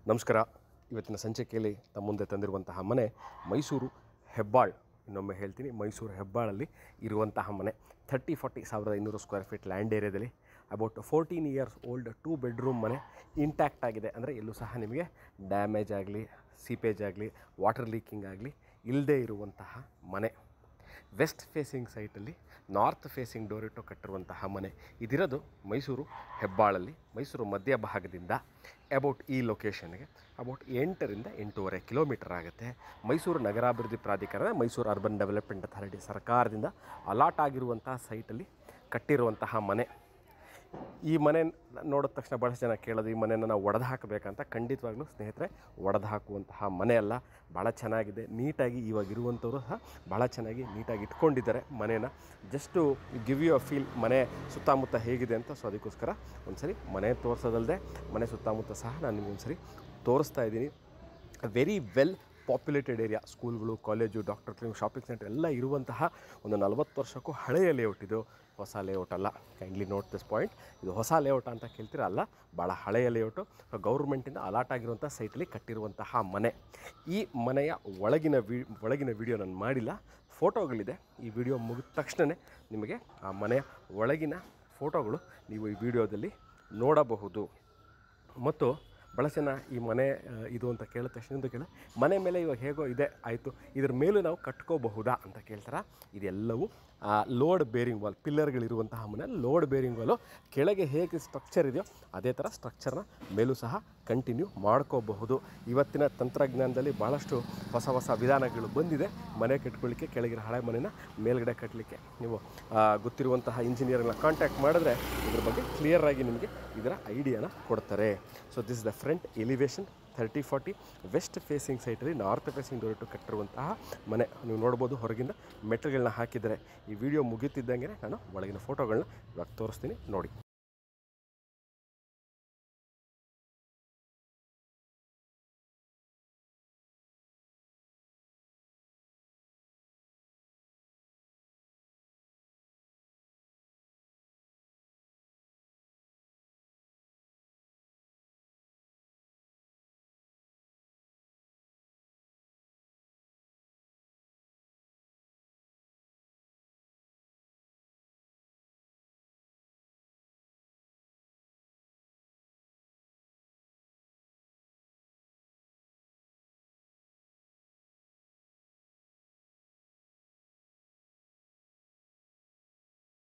ನಮಸ್ಕಾರ. ಇವತ್ತಿನ ಸಂಚಿಕೆಯಲ್ಲಿ ತಮ್ಮ ಮುಂದೆ ತಂದಿರುವಂತಹ ಮನೆ ಮೈಸೂರು ಹೆಬ್ಬಾಳ್. ಇನ್ನೊಮ್ಮೆ ಹೇಳ್ತೀನಿ, ಮೈಸೂರು ಹೆಬ್ಬಾಳಲ್ಲಿ ಇರುವಂತಹ ಮನೆ 30-40 1500 ಸ್ಕ್ವೇರ್ ಫೀಟ್ ಲ್ಯಾಂಡ್ ಏರಿಯಾದಲ್ಲಿ ಅಬೌಟ್ 14 ಇಯರ್ಸ್ ಓಲ್ಡ್ 2 ಬೆಡ್ರೂಮ್ ಮನೆ ಇಂಟ್ಯಾಕ್ಟ್ ಆಗಿದೆ. ಅಂದರೆ ಎಲ್ಲೂ ಸಹ ನಿಮಗೆ ಡ್ಯಾಮೇಜ್ ಆಗಲಿ, ಸೀಪೇಜ್ ಆಗಲಿ, ವಾಟರ್ ಲೀಕಿಂಗ್ ಆಗಲಿ ಇಲ್ಲದೇ ಇರುವಂತಹ ಮನೆ. ವೆಸ್ಟ್ ಫೇಸಿಂಗ್ ಸೈಟಲ್ಲಿ ನಾರ್ತ್ ಫೇಸಿಂಗ್ ಡೋರ್ ಇಟ್ಟು ಕಟ್ಟಿರುವಂತಹ ಮನೆ. ಇದಿರೋದು ಮೈಸೂರು ಹೆಬ್ಬಾಳಲ್ಲಿ, ಮೈಸೂರು ಮಧ್ಯಭಾಗದಿಂದ ಅಬೌಟ್ ಈ ಲೊಕೇಶನ್ಗೆ ಅಬೌಟ್ 8ರಿಂದ 8.5 ಕಿಲೋಮೀಟರ್ ಆಗುತ್ತೆ. ಮೈಸೂರು ನಗರಾಭಿವೃದ್ಧಿ ಪ್ರಾಧಿಕಾರ, ಮೈಸೂರು ಅರ್ಬನ್ ಡೆವಲಪ್ಮೆಂಟ್ ಅಥಾರಿಟಿ ಸರ್ಕಾರದಿಂದ ಅಲಾಟ್ ಆಗಿರುವಂತಹ ಸೈಟಲ್ಲಿ ಕಟ್ಟಿರುವಂತಹ ಮನೆ. ಈ ಮನೆ ನೋಡಿದ ತಕ್ಷಣ ಭಾಳಷ್ಟು ಜನ ಕೇಳೋದು, ಈ ಮನೆಯನ್ನು ನಾವು ಒಡೆದು ಹಾಕಬೇಕಂತ. ಖಂಡಿತವಾಗ್ಲೂ ಸ್ನೇಹಿತರೆ, ಒಡೆದು ಹಾಕುವಂತಹ ಮನೆ ಅಲ್ಲ. ಭಾಳ ಚೆನ್ನಾಗಿದೆ, ನೀಟಾಗಿ ಇವಾಗಿರುವಂಥವ್ರು ಸಹ ಭಾಳ ಚೆನ್ನಾಗಿ ನೀಟಾಗಿ ಇಟ್ಕೊಂಡಿದ್ದಾರೆ ಮನೇನ. Just give you a feel ಮನೆ ಸುತ್ತಮುತ್ತ ಹೇಗಿದೆ ಅಂತ. ಸೊ ಅದಕ್ಕೋಸ್ಕರ ಒಂದ್ಸರಿ ಮನೆ ತೋರಿಸೋದಲ್ಲದೆ ಮನೆ ಸುತ್ತಮುತ್ತ ಸಹ ನಾನು ನಿಮಗೊಂದ್ಸರಿ ತೋರಿಸ್ತಾ ಇದ್ದೀನಿ. ವೆರಿ ವೆಲ್ ಪಾಪ್ಯುಲೇಟೆಡ್ ಏರಿಯಾ, ಸ್ಕೂಲ್ಗಳು, college, doctor clinic, shopping centre ಎಲ್ಲ ಇರುವಂತಹ ಒಂದು 40 ವರ್ಷಕ್ಕೂ ಹಳೆಯ ಲೇಔಟ್ ಇದು. ಹೊಸ ಲೇಔಟ್ ಅಲ್ಲ. Kindly note this point. ಇದು ಹೊಸ ಲೇಔಟ್ ಅಂತ ಕೇಳ್ತೀರ, ಅಲ್ಲ, ಭಾಳ ಹಳೆಯ ಲೇಔಟು. ಗೌರ್ಮೆಂಟಿಂದ ಅಲಾಟ್ ಆಗಿರುವಂಥ ಸೈಟಲ್ಲಿ ಕಟ್ಟಿರುವಂತಹ ಮನೆ. ಈ ಮನೆಯ ಒಳಗಿನ ವಿಡಿಯೋ ನಾನು ಮಾಡಿಲ್ಲ, ಫೋಟೋಗಳಿದೆ. ಈ ವಿಡಿಯೋ ಮುಗಿದ ತಕ್ಷಣ ನಿಮಗೆ ಆ ಮನೆಯ ಒಳಗಿನ ಫೋಟೋಗಳು ನೀವು ಈ ವಿಡಿಯೋದಲ್ಲಿ ನೋಡಬಹುದು. ಮತ್ತು ಭಾಳ ಜನ ಈ ಮನೆ ಇದು ಅಂತ ಕೇಳಿದ ತಕ್ಷಣ ಮನೆ ಮೇಲೆ ಇವಾಗ ಹೇಗೋ ಇದೆ, ಆಯಿತು, ಇದ್ರ ಮೇಲೂ ನಾವು ಕಟ್ಕೋಬಹುದಾ ಅಂತ ಕೇಳ್ತಾರೆ. ಇದೆಲ್ಲವೂ ಲೋಡ್ ಬೇರಿಂಗ್ ವಾಲ್, ಪಿಲ್ಲರ್ಗಳಿರುವಂತಹ ಮನೆ. ಲೋಡ್ ಬೇರಿಂಗ್ ವಾಲು ಕೆಳಗೆ ಹೇಗೆ ಸ್ಟ್ರಕ್ಚರ್ ಇದೆಯೋ ಅದೇ ಥರ ಸ್ಟ್ರಕ್ಚರ್ನ ಮೇಲೂ ಸಹ ಕಂಟಿನ್ಯೂ ಮಾಡ್ಕೋಬಹುದು. ಇವತ್ತಿನ ತಂತ್ರಜ್ಞಾನದಲ್ಲಿ ಭಾಳಷ್ಟು ಹೊಸ ವಿಧಾನಗಳು ಬಂದಿದೆ ಮನೆ ಕಟ್ಕೊಳ್ಳಿಕ್ಕೆ. ಕೆಳಗಿರೋ ಹಳೆ ಮನೆನ ಮೇಲ್ಗಡೆ ಕಟ್ಟಲಿಕ್ಕೆ ನೀವು ಗೊತ್ತಿರುವಂತಹ ಇಂಜಿನಿಯರ್ನ ಕಾಂಟ್ಯಾಕ್ಟ್ ಮಾಡಿದ್ರೆ ಇದ್ರ ಬಗ್ಗೆ ಕ್ಲಿಯರಾಗಿ ನಿಮಗೆ ಇದರ ಐಡಿಯಾನ ಕೊಡ್ತಾರೆ. So this is the front elevation 30-40 west facing ಸೈಟಲ್ಲಿ ನಾರ್ತ್ ಫೇಸಿಂಗ್ ಡೋರ್ ಇಟ್ಟು ಕಟ್ಟಿರುವಂತಹ ಮನೆ. ನೀವು ನೋಡ್ಬೋದು, ಹೊರಗಿಂದ ಮೆಟ್ಲ್ಗಳನ್ನ ಹಾಕಿದ್ದಾರೆ. ಈ ವಿಡಿಯೋ ಮುಗಿತಿದ್ದಂಗೆ ನಾನು ಒಳಗಿನ ಫೋಟೋಗಳನ್ನ ಇವಾಗ ತೋರಿಸ್ತೀನಿ ನೋಡಿ.